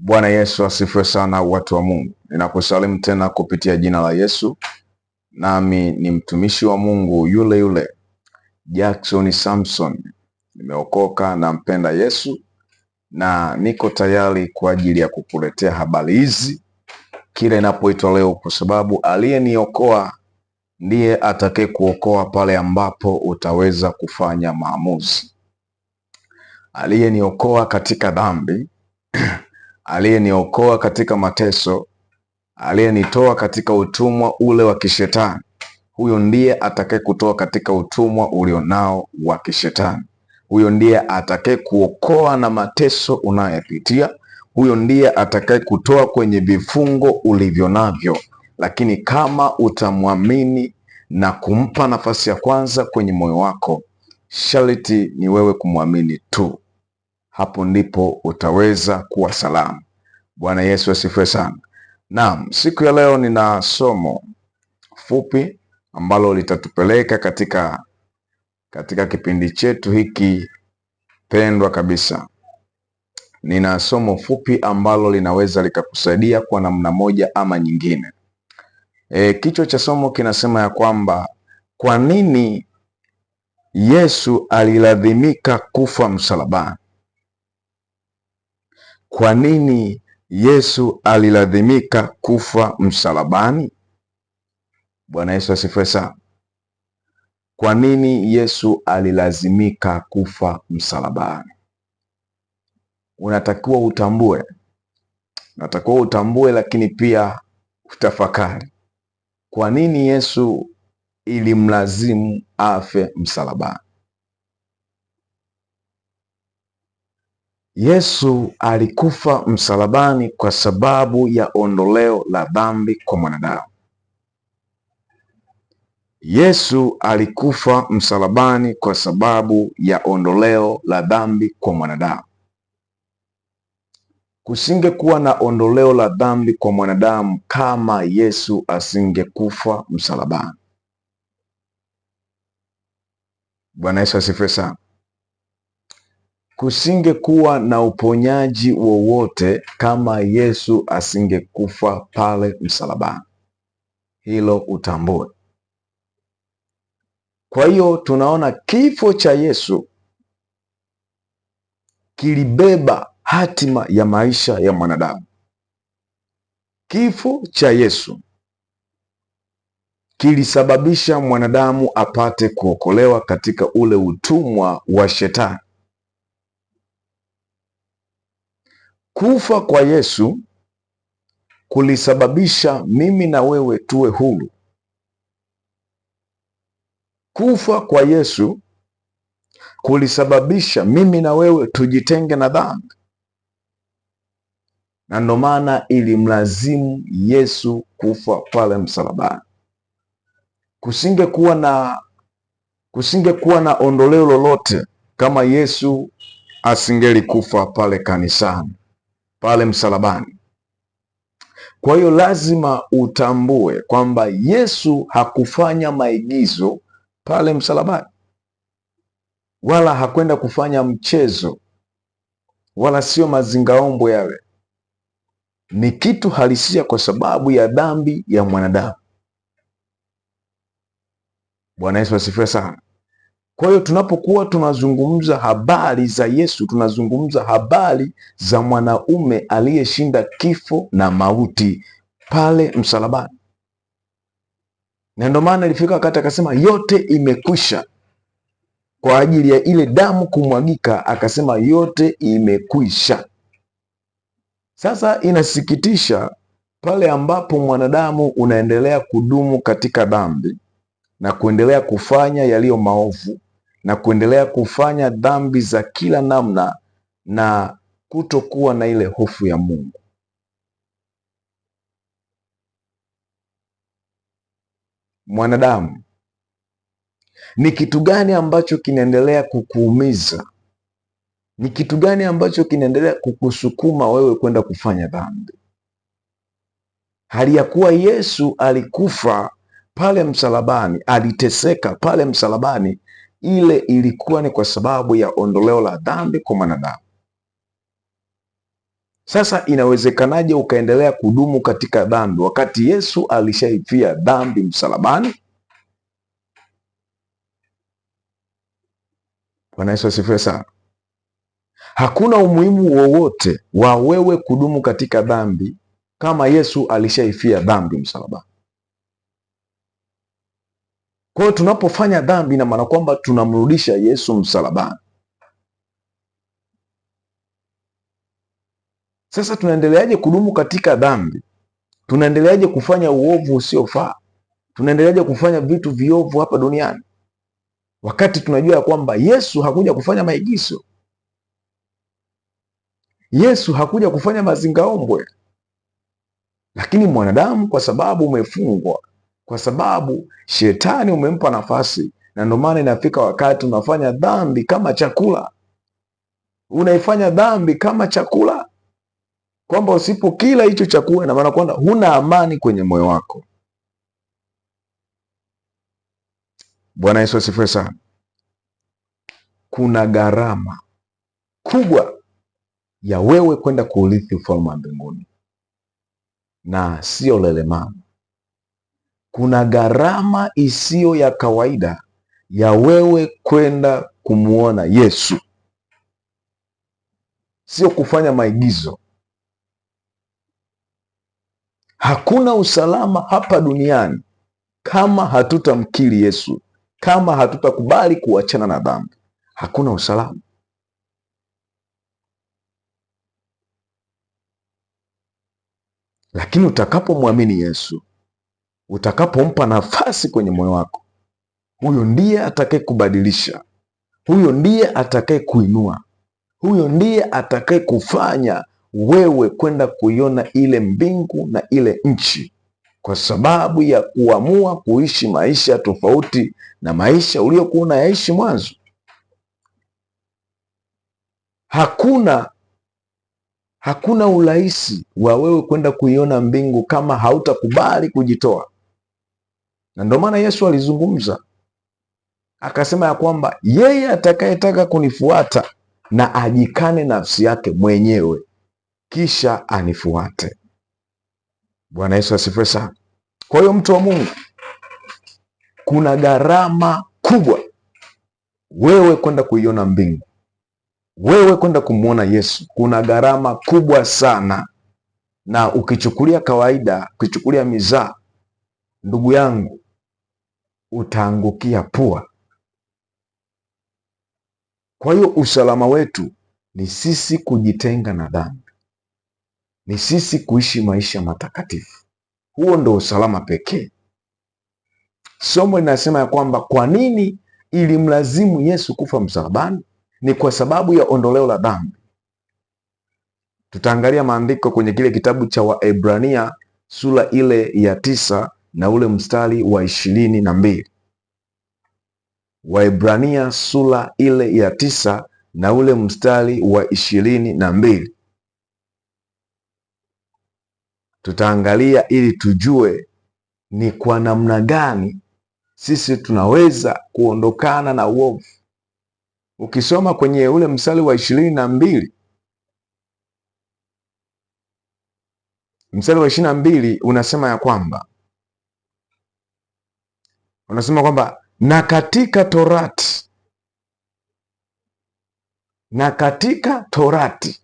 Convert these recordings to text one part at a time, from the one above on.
Bwana Yesu asifiwe sana, watu wa Mungu. Ninakusalimu tena kupitia jina la Yesu, nami ni mtumishi wa Mungu yule yule Jackson Samson. Nimeokoka na mpenda Yesu na niko tayari kwa ajili ya kukuletea habari hizi kila inapoitwa leo, kwa sababu aliyeniokoa ndiye atakaye kuokoa pale ambapo utaweza kufanya maamuzi. Aliyeniokoa katika dhambi aliyeniokoa katika mateso, aliyenitoa katika utumwa ule wa kishetani, huyo ndiye atakaye kutoa katika utumwa ulionao wa kishetani. Huyo ndiye atakaye kuokoa na mateso unayopitia. Huyo ndiye atakaye kutoa kwenye vifungo ulivyo navyo. Lakini kama utamwamini na kumpa nafasi ya kwanza kwenye moyo wako, sharti ni wewe kumwamini tu. Hapo ndipo utaweza kuwa salama. Bwana Yesu asifiwe sana. Naam, siku ya leo nina somo fupi ambalo litatupeleka katika kipindi chetu hiki pendwa kabisa. Nina somo fupi ambalo linaweza likakusaidia kwa namna moja ama nyingine. Kichwa cha somo kinasema ya kwamba kwa nini Yesu alilazimika kufa msalabani? Kwa nini Yesu alilazimika kufa msalabani? Bwana Yesu asifiwe sana. Kwa nini Yesu alilazimika kufa msalabani? Unatakiwa utambue, lakini pia utafakari. Kwa nini Yesu ilimlazimu afe msalabani? Yesu alikufa msalabani kwa sababu ya ondoleo la dhambi kwa mwanadamu. Yesu alikufa msalabani kwa sababu ya ondoleo la dhambi kwa mwanadamu. Kusingekuwa na ondoleo la dhambi kwa mwanadamu kama Yesu asingekufa msalabani. Bwana Yesu asifiwe sana. Kusingekuwa na uponyaji wowote kama Yesu asingekufa pale msalabani. Hilo utambue. Kwa hiyo tunaona kifo cha Yesu kilibeba hatima ya maisha ya mwanadamu. Kifo cha Yesu kilisababisha mwanadamu apate kuokolewa katika ule utumwa wa shetani. Kufa kwa Yesu kulisababisha mimi na wewe tuwe huru. Kufa kwa Yesu kulisababisha mimi na wewe tujitenge na dhambi. Na ndo maana ilimlazimu Yesu kufa pale msalabani. Kusingekuwa na ondoleo lolote kama Yesu asingelikufa pale kanisani, pale msalabani. Kwa hiyo lazima utambue kwamba Yesu hakufanya maigizo pale msalabani, wala hakwenda kufanya mchezo, wala sio mazingaombwe yale. Ni kitu halisia kwa sababu ya dhambi ya mwanadamu. Bwana Yesu asifiwe sana. Kwa hiyo tunapokuwa tunazungumza habari za Yesu, tunazungumza habari za mwanaume aliyeshinda kifo na mauti pale msalabani. Na ndio maana ilifika wakati akasema yote imekwisha. Kwa ajili ya ile damu kumwagika, akasema yote imekwisha. Sasa inasikitisha pale ambapo mwanadamu unaendelea kudumu katika dhambi na kuendelea kufanya yaliyo maovu na kuendelea kufanya dhambi za kila namna na kutokuwa na ile hofu ya Mungu. Mwanadamu, ni kitu gani ambacho kinaendelea kukuumiza? Ni kitu gani ambacho kinaendelea kukusukuma wewe kwenda kufanya dhambi? Hali ya kuwa Yesu alikufa pale msalabani, aliteseka pale msalabani, ile ilikuwa ni kwa sababu ya ondoleo la dhambi kwa mwanadamu. Sasa inawezekanaje ukaendelea kudumu katika dhambi wakati Yesu alishaifia dhambi msalabani? Bwana Yesu asifiwe sana. Hakuna umuhimu wowote wa wewe kudumu katika dhambi kama Yesu alishaifia dhambi msalabani. Kwa hiyo tunapofanya dhambi, ina maana kwamba tunamrudisha Yesu msalabani. Sasa tunaendeleaje kudumu katika dhambi? Tunaendeleaje kufanya uovu usiofaa? Tunaendeleaje kufanya vitu viovu hapa duniani wakati tunajua ya kwamba Yesu hakuja kufanya maigizo? Yesu hakuja kufanya mazingaombwe, lakini mwanadamu, kwa sababu umefungwa, kwa sababu shetani umempa nafasi, na ndio maana inafika wakati unafanya dhambi kama chakula. Unaifanya dhambi kama chakula, kwamba usipokila hicho chakula, na maana kwamba huna amani kwenye moyo wako. Bwana Yesu asifiwe sana. Kuna gharama kubwa ya wewe kwenda kuurithi ufalme wa mbinguni, na sio lelemama. Kuna gharama isiyo ya kawaida ya wewe kwenda kumuona Yesu, sio kufanya maigizo. Hakuna usalama hapa duniani kama hatutamkiri Yesu, kama hatutakubali kuachana na dhambi. Hakuna usalama. Lakini utakapomwamini Yesu, utakapompa nafasi kwenye moyo wako, huyo ndiye atakaye kubadilisha, huyo ndiye atakaye kuinua, huyo ndiye atakaye kufanya wewe kwenda kuiona ile mbingu na ile nchi, kwa sababu ya kuamua kuishi maisha tofauti na maisha uliokuwa unayaishi mwanzo. Hakuna urahisi wa wewe kwenda kuiona mbingu kama hautakubali kujitoa. Na ndio maana Yesu alizungumza akasema ya kwamba yeye atakayetaka kunifuata na ajikane nafsi yake mwenyewe kisha anifuate. Bwana Yesu asifiwe sana. Kwa hiyo mtu wa Mungu, kuna gharama kubwa wewe kwenda kuiona mbingu, wewe kwenda kumwona Yesu. Kuna gharama kubwa sana, na ukichukulia kawaida, ukichukulia mizaa, ndugu yangu, utaangukia pua. Kwa hiyo usalama wetu ni sisi kujitenga na dhambi, ni sisi kuishi maisha matakatifu. Huo ndo usalama pekee. Somo linasema ya kwamba kwa nini ilimlazimu Yesu kufa msalabani? Ni kwa sababu ya ondoleo la dhambi. Tutaangalia maandiko kwenye kile kitabu cha Waebrania sura ile ya 9 na ule mstari wa 22. Waebrania sura ile ya 9 na ule mstari wa 22. Tutaangalia ili tujue ni kwa namna gani sisi tunaweza kuondokana na uovu. Ukisoma kwenye ule mstari wa 22, mstari wa 22 unasema kwamba na katika Torati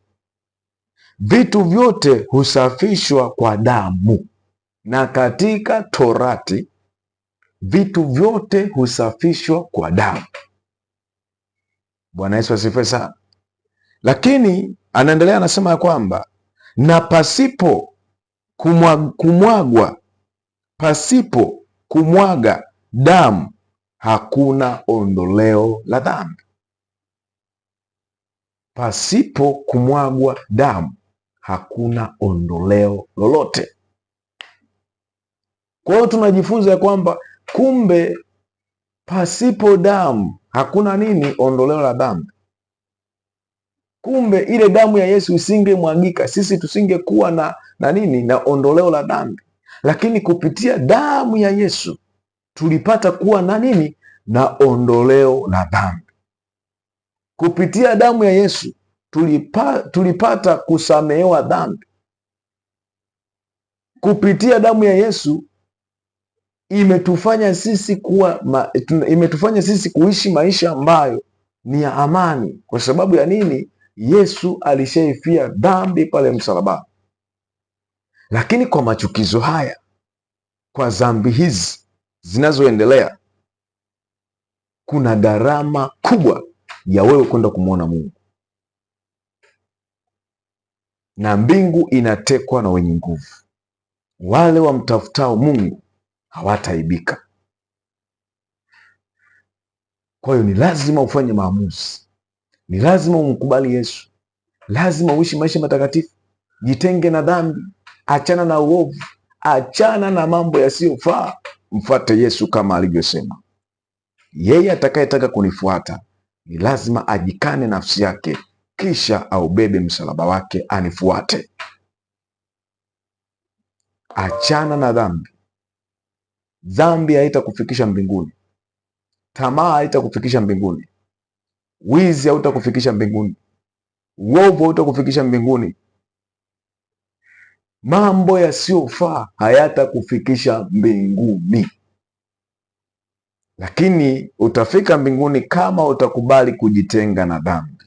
vitu vyote husafishwa kwa damu. Na katika Torati vitu vyote husafishwa kwa damu. Bwana Yesu asifiwe sana. Lakini anaendelea anasema ya kwamba na pasipo kumwaga damu hakuna ondoleo la dhambi. Pasipo kumwagwa damu hakuna ondoleo lolote. Kwa hiyo tunajifunza ya kwamba kumbe pasipo damu hakuna nini? Ondoleo la dhambi. Kumbe ile damu ya Yesu isingemwagika, sisi tusingekuwa na nini? Na ondoleo la dhambi. Lakini kupitia damu ya Yesu tulipata kuwa na nini? Na ondoleo la dhambi. Kupitia damu ya Yesu tulipata kusamehewa dhambi kupitia damu ya Yesu. Imetufanya sisi kuishi maisha ambayo ni ya amani. Kwa sababu ya nini? Yesu alishaifia dhambi pale msalabani. Lakini kwa machukizo haya, kwa dhambi hizi zinazoendelea, kuna gharama kubwa ya wewe kwenda kumwona Mungu, na mbingu inatekwa na wenye nguvu. Wale wamtafutao Mungu hawataibika. Kwa hiyo ni lazima ufanye maamuzi, ni lazima umkubali Yesu, lazima uishi maisha matakatifu. Jitenge na dhambi, achana na uovu, achana na mambo yasiyofaa. Mfuate Yesu kama alivyosema, yeye atakayetaka kunifuata ni lazima ajikane nafsi yake, kisha aubebe msalaba wake anifuate. Achana na dhambi. Dhambi haitakufikisha mbinguni. Tamaa haitakufikisha mbinguni. Wizi hautakufikisha mbinguni. Uovu hautakufikisha mbinguni. Mambo yasiyofaa hayatakufikisha mbinguni. Lakini utafika mbinguni kama utakubali kujitenga na dhambi.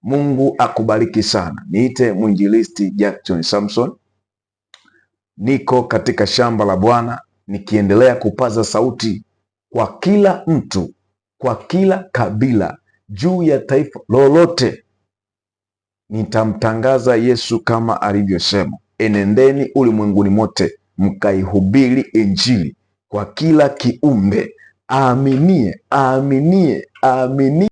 Mungu akubariki sana. Niite mwinjilisti Jackson Samson. Niko katika shamba la Bwana nikiendelea kupaza sauti kwa kila mtu, kwa kila kabila, juu ya taifa lolote. Nitamtangaza Yesu kama alivyosema, enendeni ulimwenguni mote mkaihubiri Injili kwa kila kiumbe. Aaminie, aaminie, aaminie.